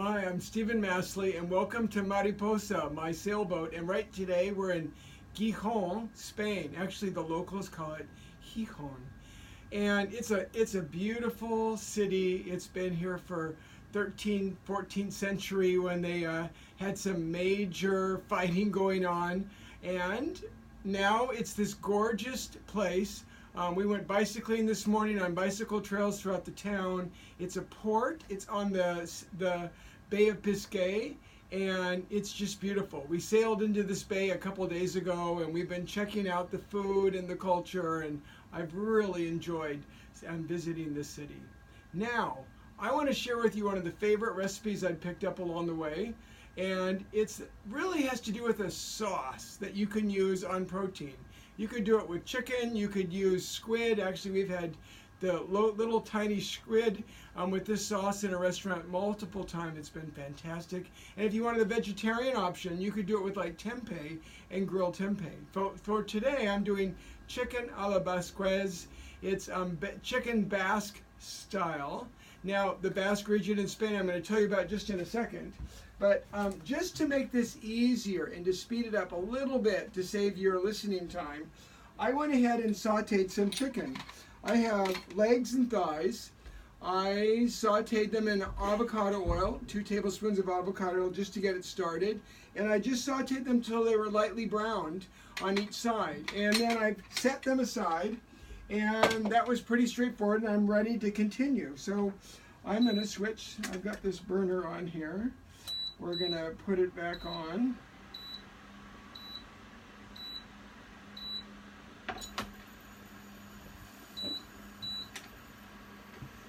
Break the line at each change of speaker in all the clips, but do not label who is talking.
Hi, I'm Stephen Massley, and welcome to Mariposa, my sailboat. And right today we're in Gijón, Spain. Actually, the locals call it Gijón. And it's a beautiful city. It's been here for 13th, 14th century when they had some major fighting going on. And now it's this gorgeous place. We went bicycling this morning on bicycle trails throughout the town. It's a port. It's on the Bay of Biscay, and it's just beautiful. We sailed into this bay a couple days ago, and we've been checking out the food and the culture, and I've really enjoyed visiting this city. Now, I want to share with you one of the favorite recipes I picked up along the way, and it really has to do with a sauce that you can use on protein. You could do it with chicken, you could use squid. Actually, we've had the little tiny squid with this sauce in a restaurant multiple times. It's been fantastic. And if you wanted the vegetarian option, you could do it with like tempeh and grilled tempeh. For today, I'm doing chicken a la Basquaise. It's chicken Basque style. Now, the Basque region in Spain, I'm going to tell you about just in a second. But just to make this easier and to speed it up a little bit to save your listening time, I went ahead and sauteed some chicken. I have legs and thighs. I sauteed them in avocado oil, 2 tablespoons of avocado oil just to get it started. And I just sauteed them until they were lightly browned on each side. And then I set them aside, and that was pretty straightforward, and I'm ready to continue. So I'm going to switch. I've got this burner on here. We're going to put it back on.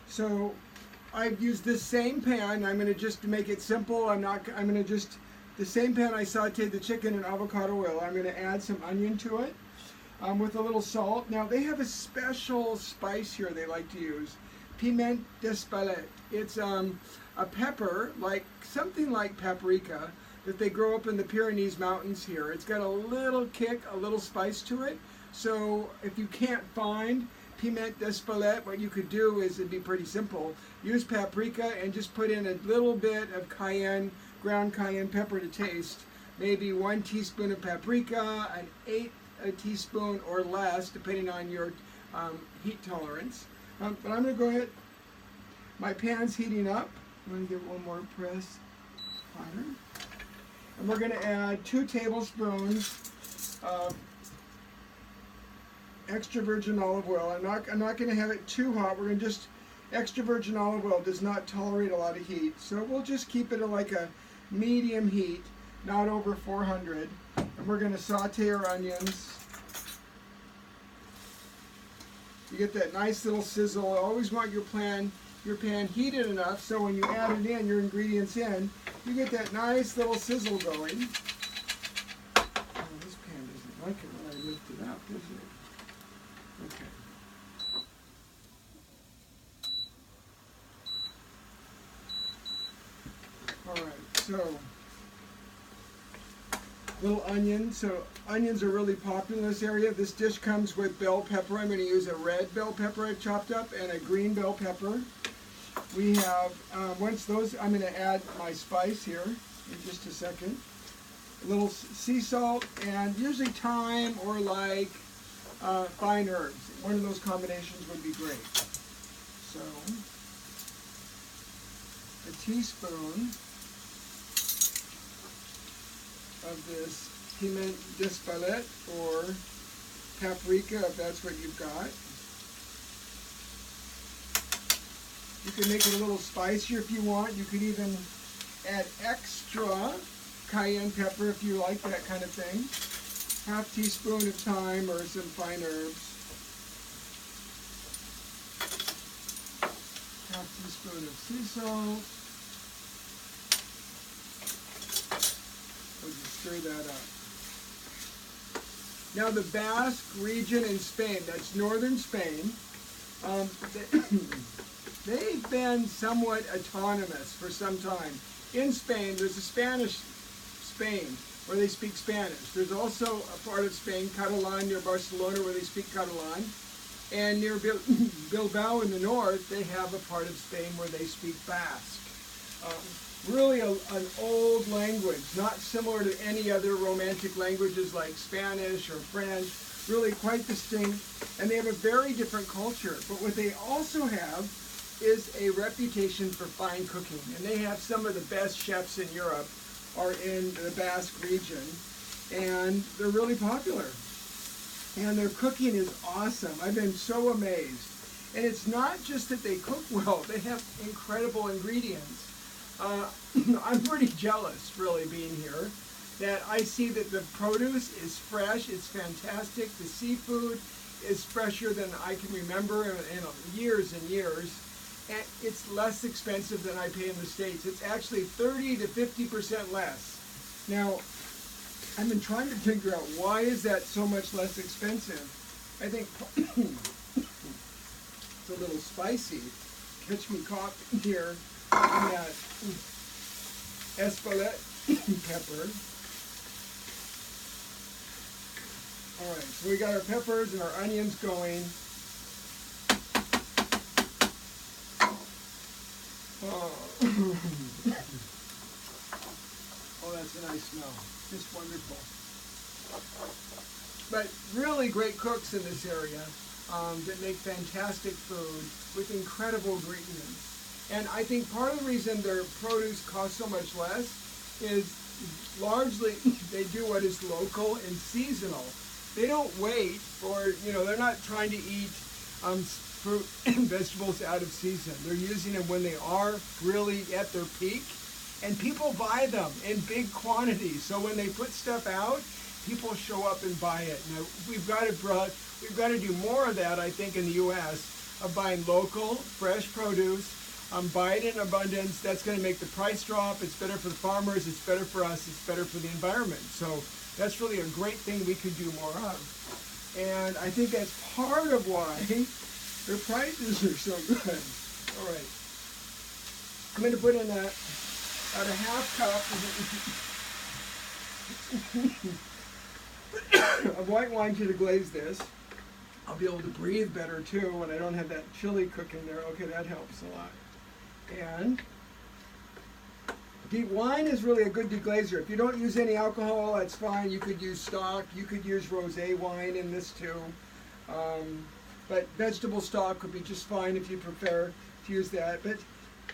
So I've used this same pan. I'm going to just make it simple. The same pan I sauteed the chicken in avocado oil. I'm going to add some onion to it with a little salt. Now they have a special spice here they like to use, piment d'Espelette. It's a pepper, something like paprika, that they grow up in the Pyrenees Mountains here. It's got a little kick, a little spice to it. So if you can't find piment d'Espelette, what you could do is, it'd be pretty simple. Use paprika and just put in a little bit of cayenne, ground cayenne pepper to taste. Maybe 1 teaspoon of paprika, an 1/8 teaspoon or less, depending on your heat tolerance. But I'm going to go ahead. My pan's heating up. I'm going to give it one more press. Fire. And we're going to add 2 tablespoons of extra virgin olive oil. I'm not going to have it too hot. We're going to just, extra virgin olive oil does not tolerate a lot of heat. So we'll just keep it at like a medium heat, not over 400. And we're going to saute our onions. You get that nice little sizzle. Always want your pan heated enough so when you add it in, your ingredients in, you get that nice little sizzle going. Oh, this pan doesn't like it when I lift it up, does it? Okay. Alright, so little onion. So onions are really popular in this area. This dish comes with bell pepper. I'm going to use a red bell pepper I've chopped up and a green bell pepper. We have, once those, I'm going to add my spice here in just a second. A little sea salt and usually thyme or fine herbs. One of those combinations would be great. So, a teaspoon of this piment d'Espelette or paprika, if that's what you've got. You can make it a little spicier if you want. You could even add extra cayenne pepper if you like that kind of thing. Half teaspoon of thyme or some fine herbs. Half teaspoon of sea salt. We'll just stir that up. Now the Basque region in Spain, that's northern Spain, they've been somewhat autonomous for some time. In Spain, there's a Spanish Spain where they speak Spanish. There's also a part of Spain, Catalan, near Barcelona, where they speak Catalan. And near Bilbao in the north, they have a part of Spain where they speak Basque. really an old language, not similar to any other Romantic languages like Spanish or French, really quite distinct, and they have a very different culture. But what they also have is a reputation for fine cooking, and they have some of the best chefs in Europe are in the Basque region, and they're really popular. And their cooking is awesome. I've been so amazed. And it's not just that they cook well, they have incredible ingredients. I'm pretty jealous, really, being here, that I see that the produce is fresh, it's fantastic, the seafood is fresher than I can remember in years and years, and it's less expensive than I pay in the States. It's actually 30 to 50% less. Now, I've been trying to figure out why is that so much less expensive. I think it's a little spicy. Catch me coughing here on that Espelette pepper. All right, so we got our peppers and our onions going. Oh, oh, that's a nice smell. Just wonderful. But really great cooks in this area that make fantastic food with incredible ingredients. And I think part of the reason their produce costs so much less is largely they do what is local and seasonal. They don't wait for, they're not trying to eat fruit and vegetables out of season. They're using them when they are really at their peak. And people buy them in big quantities. So when they put stuff out, people show up and buy it. Now, we've got to do more of that, I think, in the U.S., of buying local, fresh produce, buy it in abundance. That's going to make the price drop. It's better for the farmers. It's better for us. It's better for the environment. So that's really a great thing we could do more of. And I think that's part of why their prices are so good. All right. I'm going to put in about a half cup of white wine to deglaze this. I'll be able to breathe better too when I don't have that chili cooking there. Okay, that helps a lot. And wine is really a good deglazer. If you don't use any alcohol, that's fine. You could use stock. You could use rosé wine in this too. But vegetable stock would be just fine if you prefer to use that. But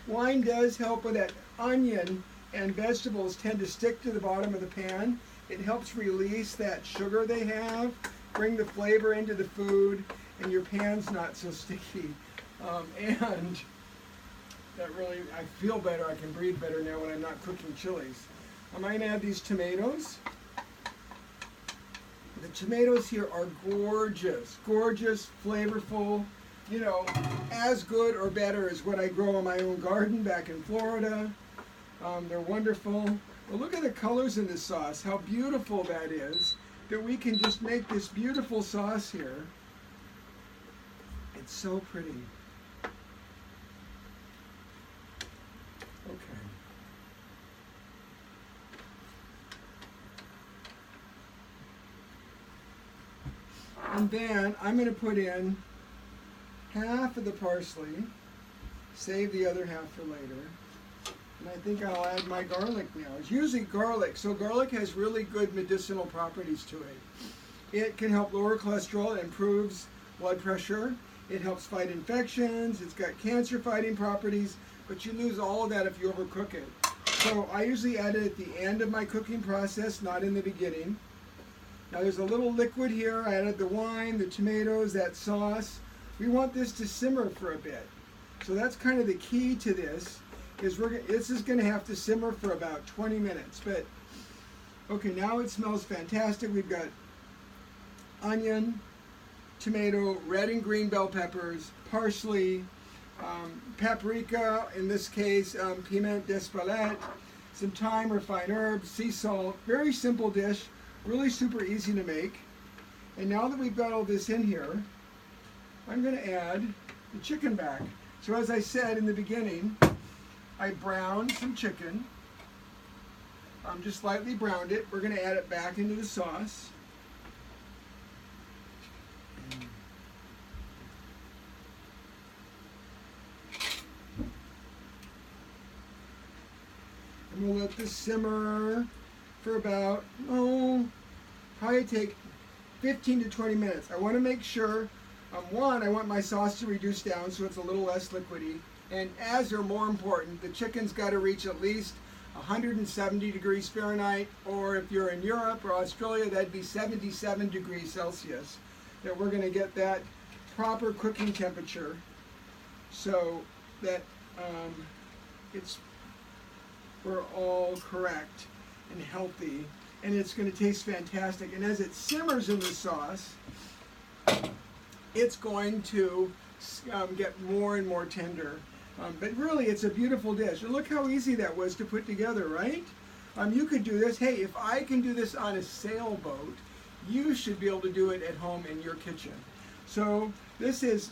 wine does help with that. Onion and vegetables tend to stick to the bottom of the pan. It helps release that sugar they have, bring the flavor into the food, and your pan's not so sticky. And that really, I feel better. I can breathe better now when I'm not cooking chilies. I'm going to add these tomatoes. The tomatoes here are gorgeous, gorgeous, flavorful, as good or better as what I grow in my own garden back in Florida. They're wonderful. Well, look at the colors in this sauce, how beautiful that is, that we can just make this beautiful sauce here. It's so pretty. Okay. And then I'm going to put in half of the parsley, save the other half for later. And I think I'll add my garlic now. It's usually garlic, so garlic has really good medicinal properties to it. It can help lower cholesterol, it improves blood pressure, it helps fight infections, it's got cancer fighting properties, but you lose all of that if you overcook it. So I usually add it at the end of my cooking process, not in the beginning. Now there's a little liquid here. I added the wine, the tomatoes, that sauce. We want this to simmer for a bit. So that's kind of the key to this, is this is going to have to simmer for about 20 minutes. But, okay, now it smells fantastic. We've got onion, tomato, red and green bell peppers, parsley, paprika, in this case, piment d'Espelette, some thyme, refined herbs, sea salt. Very simple dish, really super easy to make. And now that we've got all this in here, I'm going to add the chicken back. So as I said in the beginning, I browned some chicken. Just lightly browned it. We're going to add it back into the sauce. We'll let this simmer for about, probably take 15 to 20 minutes. I want to make sure, one, I want my sauce to reduce down so it's a little less liquidy. And as or more important, the chicken's got to reach at least 170 degrees Fahrenheit, or if you're in Europe or Australia, that'd be 77 degrees Celsius. That we're going to get that proper cooking temperature so that we're all correct and healthy, and it's going to taste fantastic. And as it simmers in the sauce, it's going to get more and more tender. But really, it's a beautiful dish. And look how easy that was to put together, right? You could do this. Hey, if I can do this on a sailboat, you should be able to do it at home in your kitchen. So this is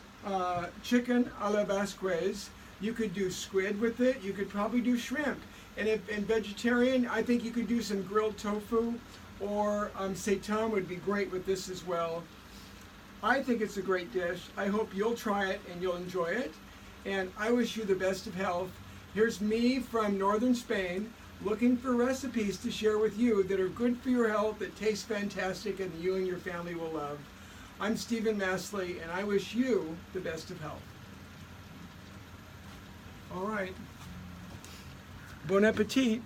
chicken a la Basquaise. You could do squid with it. You could probably do shrimp. And if vegetarian, I think you could do some grilled tofu, or seitan would be great with this as well. I think it's a great dish. I hope you'll try it and you'll enjoy it. And I wish you the best of health. Here's me from northern Spain looking for recipes to share with you that are good for your health, that taste fantastic, and you and your family will love. I'm Stephen Massley, and I wish you the best of health. All right. Bon appetit.